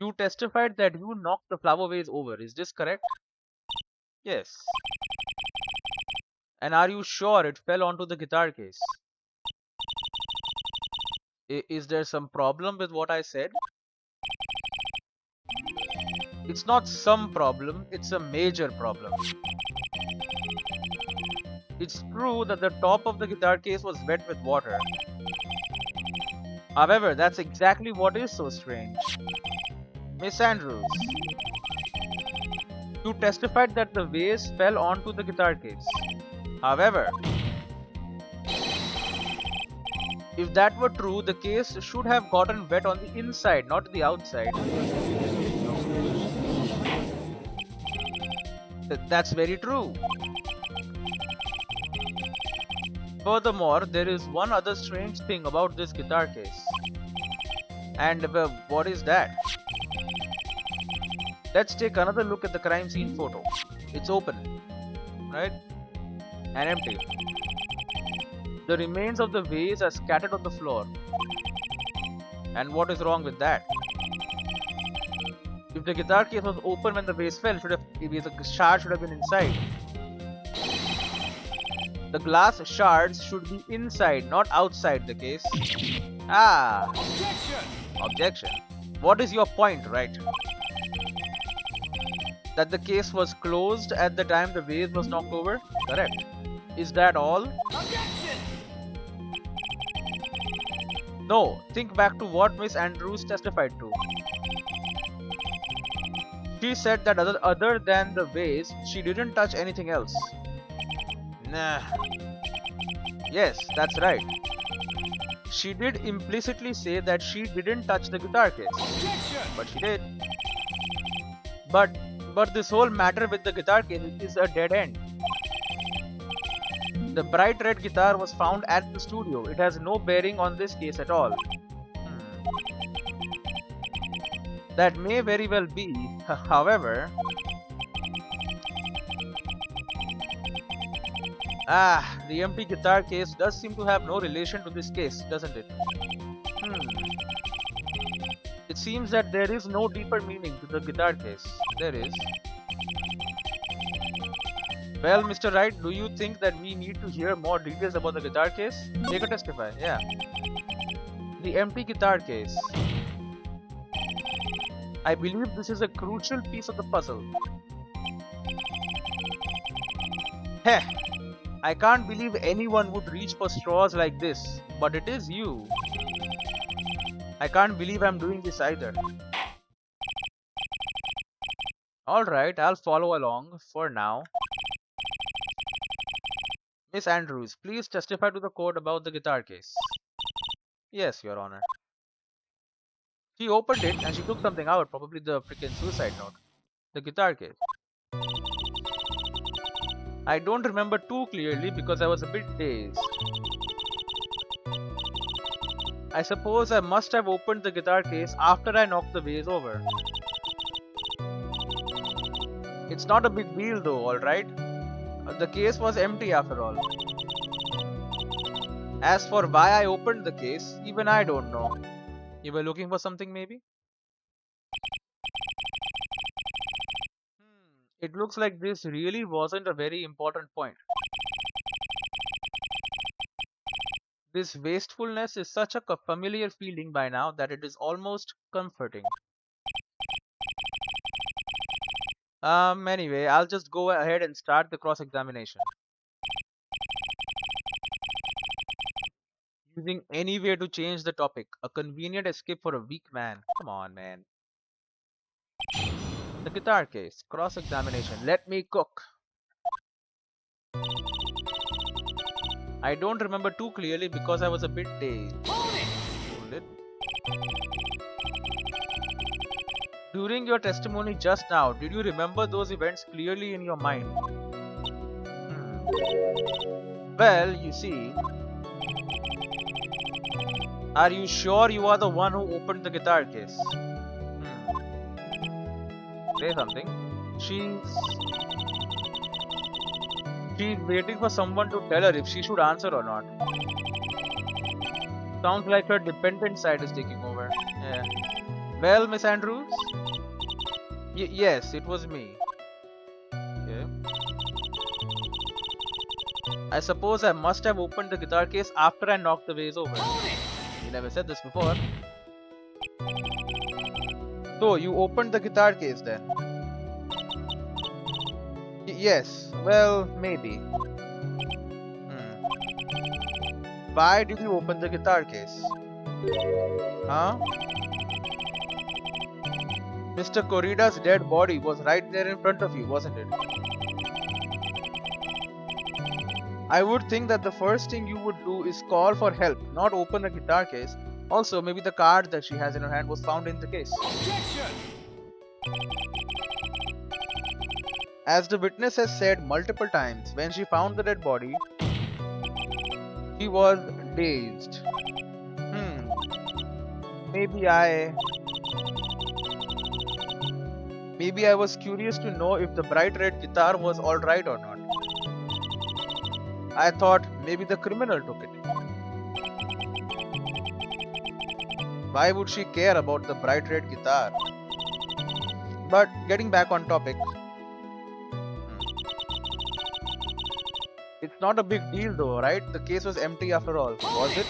You testified that you knocked the flower vase over. Is this correct? Yes. And are you sure it fell onto the guitar case? Is there some problem with what I said? It's not some problem, it's a major problem. It's true that the top of the guitar case was wet with water. However, that's exactly what is so strange. Miss Andrews, you testified that the vase fell onto the guitar case. However, If that were true, the case should have gotten wet on the inside, not the outside. That's very true. Furthermore, there is one other strange thing about this guitar case. And what is that? Let's take another look at the crime scene photo. It's open, right? And empty. The remains of the vase are scattered on the floor. And what is wrong with that? If the guitar case was open when the vase fell, the shard should have been inside. The glass shards should be inside, not outside the case. Ah! Objection. What is your point, right? That the case was closed at the time the vase was knocked over? Correct. Is that all? Objection! No. Think back to what Miss Andrews testified to. She said that other than the vase, she didn't touch anything else. Nah. Yes, that's right. She did implicitly say that she didn't touch the guitar case. Objection! But she did. But this whole matter with the guitar case is a dead end. The bright red guitar was found at the studio. It has no bearing on this case at all. That may very well be. However... the empty guitar case does seem to have no relation to this case, doesn't it? It seems that there is no deeper meaning to the guitar case. There is. Well, Mr. Wright, do you think that we need to hear more details about the guitar case? Take a testify, yeah. The empty guitar case. I believe this is a crucial piece of the puzzle. Heh! I can't believe anyone would reach for straws like this, but it is you. I can't believe I'm doing this either. Alright, I'll follow along for now. Miss Andrews, please testify to the court about the guitar case. Yes, Your Honor. She opened it and she took something out, probably the freaking suicide note. The guitar case. I don't remember too clearly because I was a bit dazed. I suppose I must have opened the guitar case after I knocked the vase over. It's not a big deal though, alright? The case was empty after all. As for why I opened the case, even I don't know. You were looking for something maybe? It looks like this really wasn't a very important point. This wastefulness is such a familiar feeling by now that it is almost comforting. Anyway, I'll just go ahead and start the cross-examination. Using any way to change the topic. A convenient escape for a weak man. Come on, man. The guitar case. Cross-examination. Let me cook. I don't remember too clearly because I was a bit dazed. Hold it. During your testimony just now, did you remember those events clearly in your mind? Well, you see... Are you sure you are the one who opened the guitar case? Say something. She's waiting for someone to tell her if she should answer or not. Sounds like her dependent side is taking over. Yeah. Well, Miss Andrews? Yes, it was me. Okay. I suppose I must have opened the guitar case after I knocked the vase over. You never said this before. So, you opened the guitar case then? Yes, well, maybe. Why did you open the guitar case? Huh? Mr. Corrida's dead body was right there in front of you, wasn't it? I would think that the first thing you would do is call for help, not open the guitar case. Also, maybe the card that she has in her hand was found in the case. Objection! As the witness has said multiple times, when she found the dead body, she was dazed. Maybe I was curious to know if the bright red guitar was alright or not. I thought maybe the criminal took it. Why would she care about the bright red guitar? But getting back on topic, it's not a big deal though, right? The case was empty after all. Was it?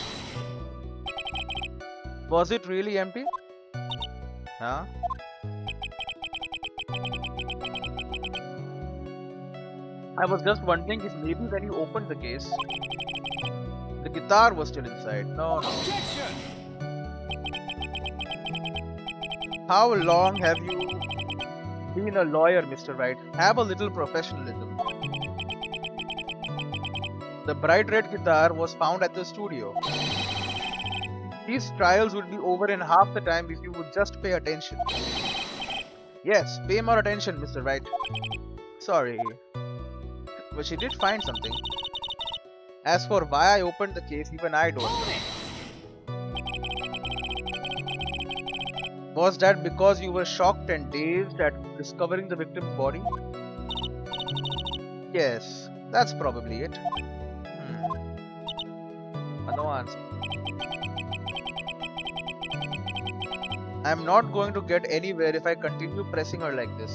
Was it really empty? Huh? I was just wondering if maybe when you opened the case, the guitar was still inside. No. Objection! How long have you been a lawyer, Mr. Wright? Have a little professionalism. The bright red guitar was found at the studio. These trials would be over in half the time if you would just pay attention. Yes, pay more attention, Mr. Wright. Sorry. But she did find something. As for why I opened the case, even I don't know. Was that because you were shocked and dazed at discovering the victim's body? Yes, that's probably it. No answer. I'm not going to get anywhere if I continue pressing her like this.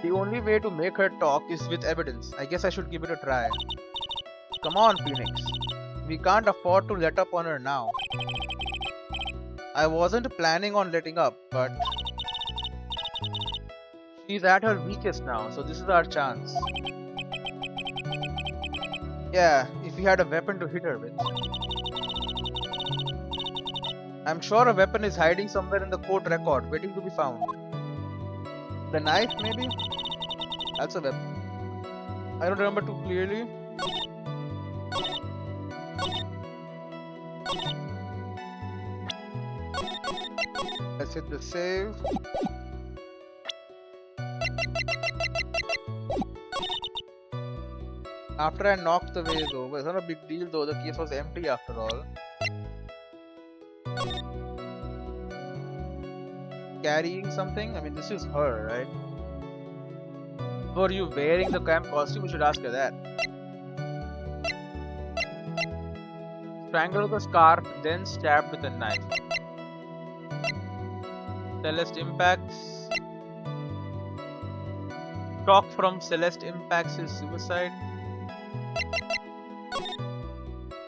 The only way to make her talk is with evidence. I guess I should give it a try. Come on, Phoenix. We can't afford to let up on her now. I wasn't planning on letting up, but she's at her weakest now, so this is our chance. Yeah, if we had a weapon to hit her with. I'm sure a weapon is hiding somewhere in the court record, waiting to be found. The knife, maybe? That's a weapon. I don't remember too clearly. Let's hit the save. After I knocked the vase over, it's not a big deal though, the case was empty after all. Carrying something? I mean, this is her, right? Were you wearing the camp costume? We should ask her that. Strangled with a scarf, then stabbed with a knife. Celeste impacts. Shock from Celeste impacts is suicide.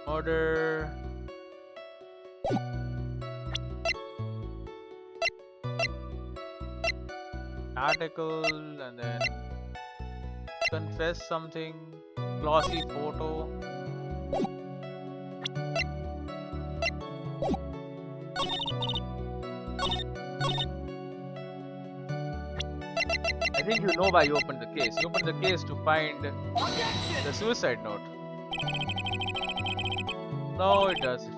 Murder. Article and then confess something. Glossy photo. I think you know why you opened the case. You opened the case to find the suicide note. No, it doesn't.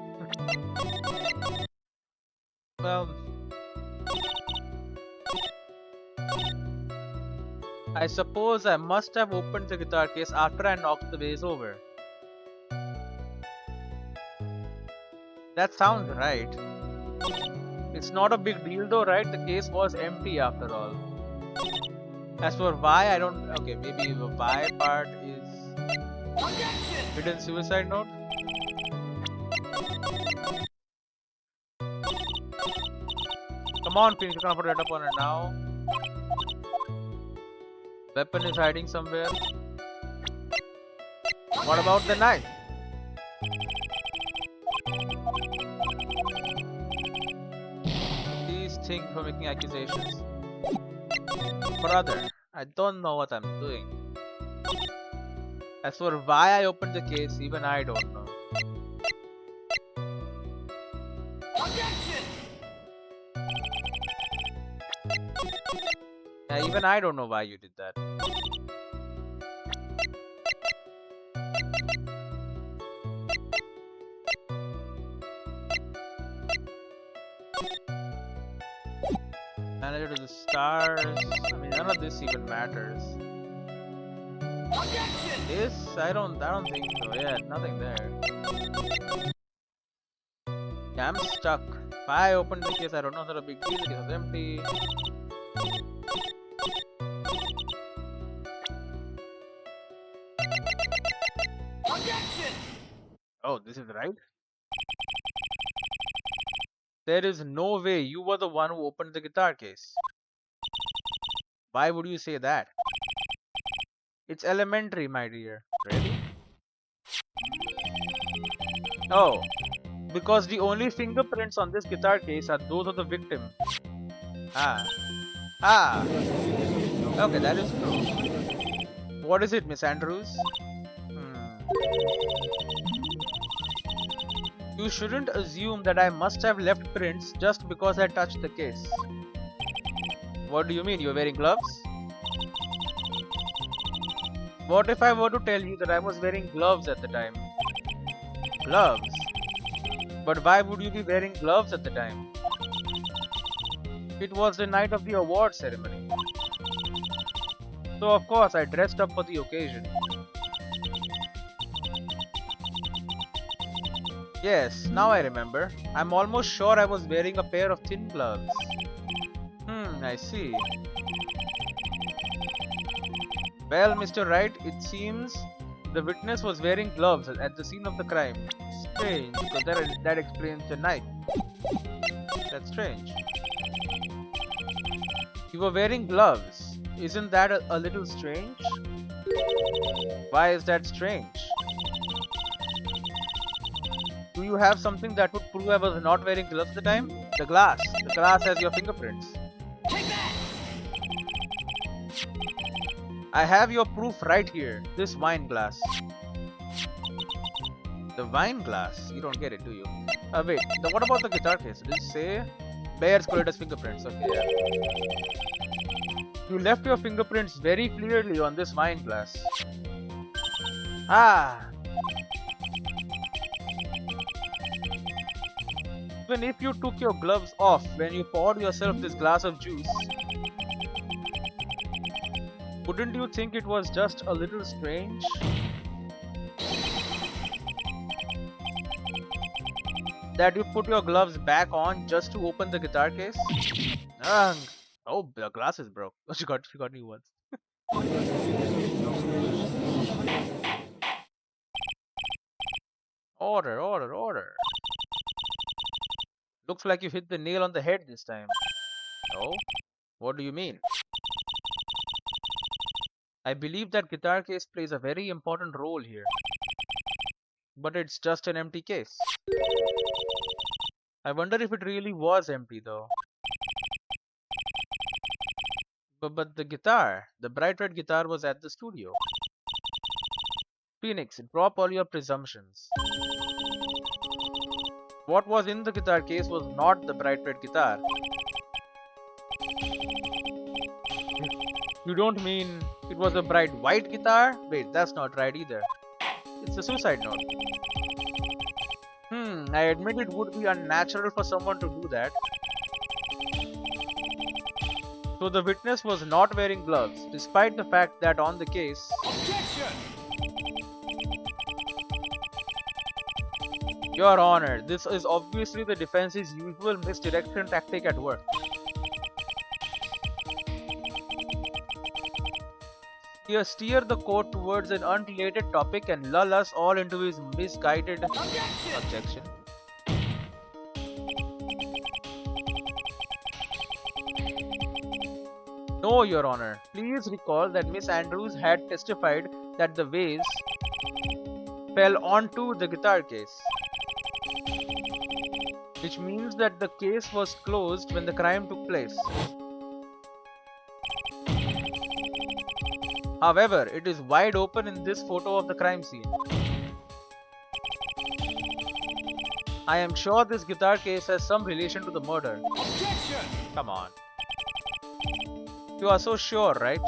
Well, I suppose I must have opened the guitar case after I knocked the vase over. That sounds right. It's not a big deal though, right? The case was empty after all. As for why, I don't... Okay, maybe the why part is... hidden suicide note? Come on, Phoenix, you can't put it up on her now. Weapon is hiding somewhere. What about the knife? These things for making accusations. Brother, I don't know what I'm doing. As for why I opened the case, even I don't know. Yeah, even I don't know why you did that. Manager to the stars. I mean, none of this even matters. This, I don't think so. Yeah, nothing there. Yeah, I'm stuck. If I open the case, I don't know. It's not a big deal. The case is empty. Oh, this is right. There is no way you were the one who opened the guitar case. Why would you say that? It's elementary, my dear. Really? Oh, because the only fingerprints on this guitar case are those of the victim. Ah. Ah. Okay, that is true. What is it, Miss Andrews? You shouldn't assume that I must have left prints just because I touched the case. What do you mean? You're wearing gloves? What if I were to tell you that I was wearing gloves at the time? Gloves? But why would you be wearing gloves at the time? It was the night of the award ceremony. So of course I dressed up for the occasion. Yes, now I remember. I'm almost sure I was wearing a pair of thin gloves. I see. Well, Mr. Wright, it seems the witness was wearing gloves at the scene of the crime. Strange, because that explains the knife. That's strange. You were wearing gloves. Isn't that a little strange? Why is that strange? Do you have something that would prove I was not wearing gloves at the time? The glass. The glass has your fingerprints. Take that! I have your proof right here. This wine glass. The wine glass? You don't get it, do you? Wait. What about the guitar case? Did it say Bear's Collator's fingerprints? Okay, yeah. You left your fingerprints very clearly on this wine glass. Ah! Even if you took your gloves off when you poured yourself this glass of juice, wouldn't you think it was just a little strange? That you put your gloves back on just to open the guitar case? Oh, the glass is broke. She got new ones. Order. Looks like you hit the nail on the head this time. Oh? What do you mean? I believe that guitar case plays a very important role here. But it's just an empty case. I wonder if it really was empty though. But the guitar, the bright red guitar, was at the studio. Phoenix, drop all your presumptions. What was in the guitar case was not the bright red guitar. You don't mean it was a bright white guitar? Wait, that's not right either. It's a suicide note. I admit it would be unnatural for someone to do that. So the witness was not wearing gloves, despite the fact that on the case... Objection! Your Honor, this is obviously the defense's usual misdirection tactic at work. You steer the court towards an unrelated topic and lull us all into his misguided objection. No, Your Honor. Please recall that Miss Andrews had testified that the vase fell onto the guitar case, which means that the case was closed when the crime took place. However, it is wide open in this photo of the crime scene. I am sure this guitar case has some relation to the murder. Objection! Come on. You are so sure, right?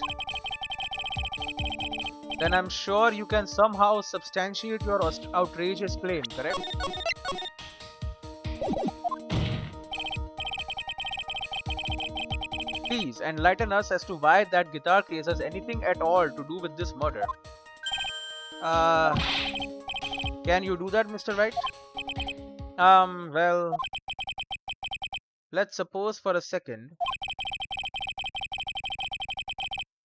then I'm sure you can somehow substantiate your outrageous claim, correct? Please enlighten us as to why that guitar case has anything at all to do with this murder. Uh, can you do that, Mr. Wright? Well, let's suppose for a second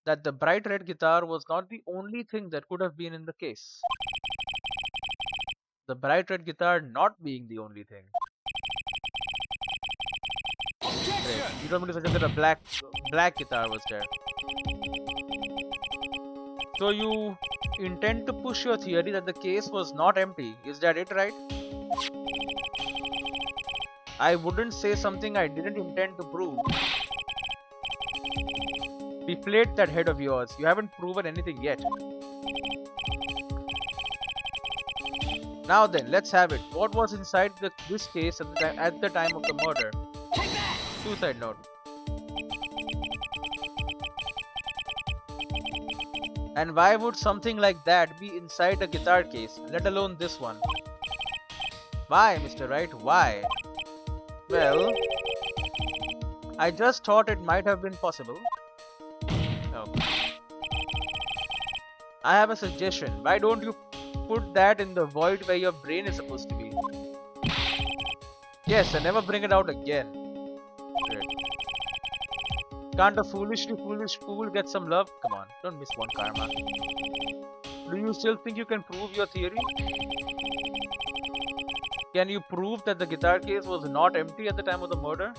that the bright red guitar was not the only thing that could have been in the case. The bright red guitar not being the only thing. Great. You told me to suggest that a black guitar was there. So you intend to push your theory that the case was not empty. Is that it, right? I wouldn't say something I didn't intend to prove. Deflate that head of yours. You haven't proven anything yet. Now then, let's have it. What was inside this case at the time of the murder? Suicide note. And why would something like that be inside a guitar case, let alone this one? Why, Mr. Wright? Why? Well, I just thought it might have been possible. Okay. I have a suggestion. Why don't you put that in the void where your brain is supposed to be? Yes, and never bring it out again. Great. Can't a foolishly foolish fool get some love? Come on, don't miss one karma. Do you still think you can prove your theory? Can you prove that the guitar case was not empty at the time of the murder?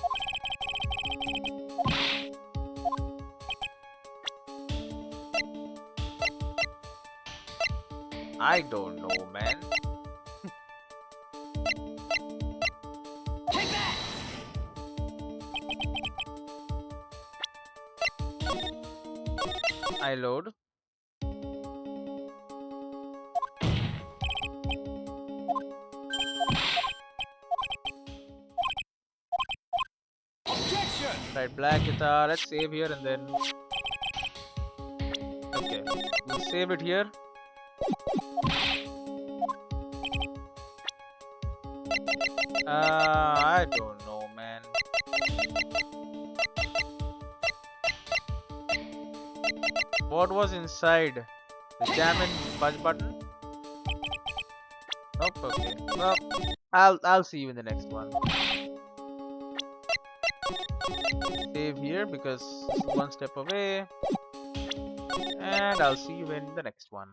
I don't know, man. Take that! I load. Objection! Right, black guitar. Let's save here and then. Okay, we'll save it here. I don't know, man. What was inside? The jam and budge button? Nope. Okay. Well, I'll see you in the next one. Save here because it's one step away, and I'll see you in the next one.